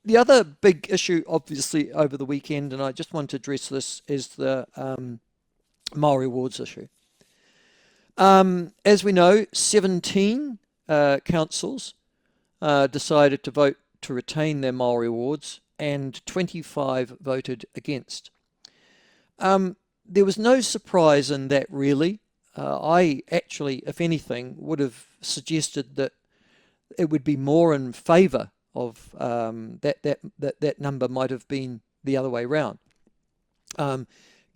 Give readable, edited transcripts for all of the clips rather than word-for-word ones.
The other big issue, obviously, over the weekend, and I just want to address this, is the Māori wards issue. As we know, 17 councils decided to vote to retain their Māori wards, and 25 voted against. There was no surprise in that, really. I actually, if anything, would have suggested that it would be more in favour of that number might have been the other way round,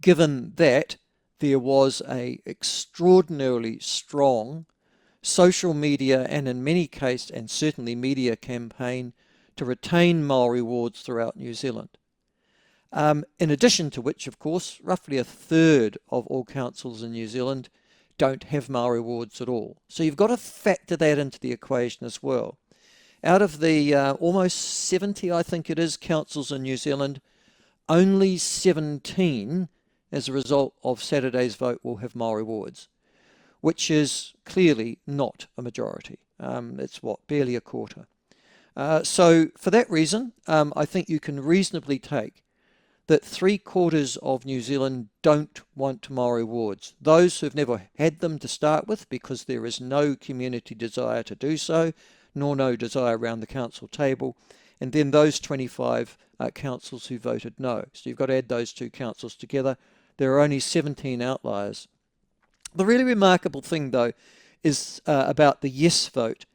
given that there was a extraordinarily strong social media and in many cases, and certainly media campaign to retain Māori wards throughout New Zealand. In addition to which, of course, roughly a third of all councils in New Zealand don't have Māori wards at all. So you've got to factor that into the equation as well. Out of the almost 70, I think it is, councils in New Zealand, only 17, as a result of Saturday's vote, will have Māori wards, which is clearly not a majority. It's what, barely a quarter. So for that reason, I think you can reasonably take that 3/4 of New Zealand don't want Māori wards. Those who've never had them to start with, because there is no community desire to do so, nor no desire around the council table, and then those 25 councils who voted no. So you've got to add those two councils together. There are only 17 outliers. The really remarkable thing, though, is about the yes vote,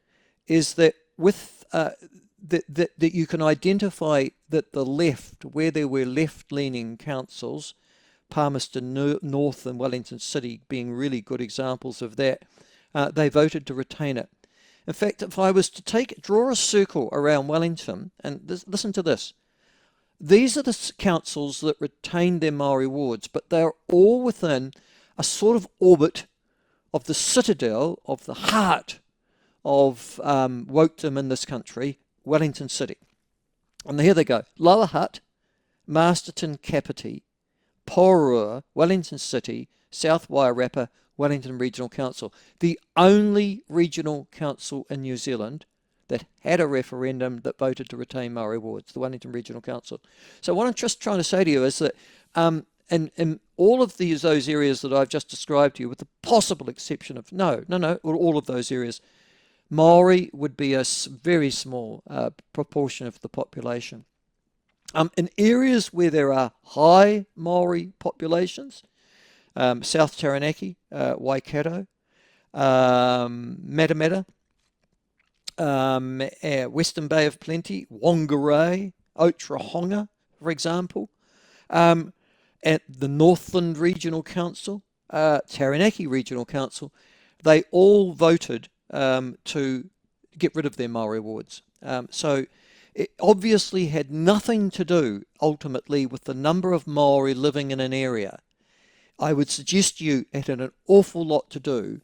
is that with that you can identify that the left, where there were left-leaning councils, Palmerston North and Wellington City being really good examples of that, they voted to retain it. In fact, if I was to draw a circle around Wellington, and listen to this, these are the councils that retained their Māori wards, but they're all within a sort of orbit of the citadel, of the heart of wokedom in this country, Wellington City. And here they go: Lower Hutt, Masterton, Kapiti, Porua, Wellington City, South Wairarapa, Wellington Regional Council. The only regional council in New Zealand that had a referendum that voted to retain Māori wards, the Wellington Regional Council. So what I'm just trying to say to you is that in all of those areas that I've just described to you, with the possible exception of all of those areas, Māori would be a very small proportion of the population. In areas where there are high Māori populations, South Taranaki, Waikato, Matamata, Western Bay of Plenty, Whangarei, Otahonga, for example, at the Northland Regional Council, Taranaki Regional Council, they all voted to get rid of their Māori wards. So it obviously had nothing to do ultimately with the number of Māori living in an area. I would suggest you it had an awful lot to do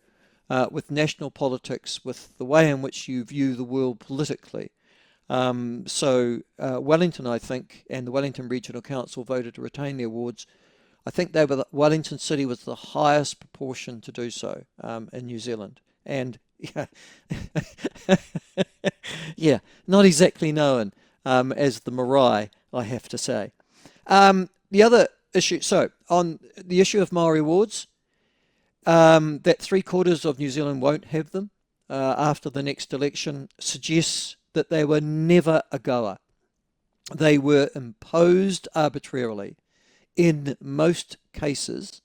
with national politics, with the way in which you view the world politically. So Wellington, I think, and the Wellington Regional Council voted to retain their wards. I think Wellington City was the highest proportion to do so in New Zealand. And yeah, not exactly known as the marae, I have to say. The other issue, so on the issue of Māori wards, that 3/4 of New Zealand won't have them after the next election suggests that they were never a goer. They were imposed arbitrarily, in most cases,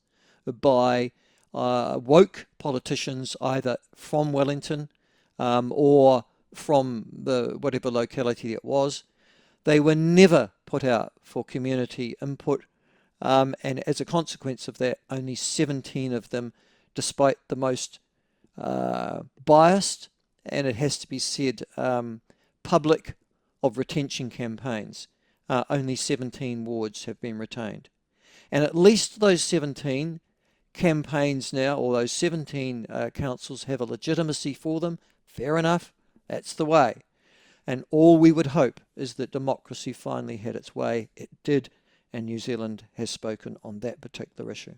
by woke politicians, either from Wellington or from whatever locality it was. They were never put out for community input, and as a consequence of that, only 17 of them, despite the most biased, and it has to be said, public of retention campaigns, only 17 wards have been retained. And at least those 17 campaigns now, or those 17 councils, have a legitimacy for them. Fair enough, that's the way. And all we would hope is that democracy finally had its way. It did, and New Zealand has spoken on that particular issue.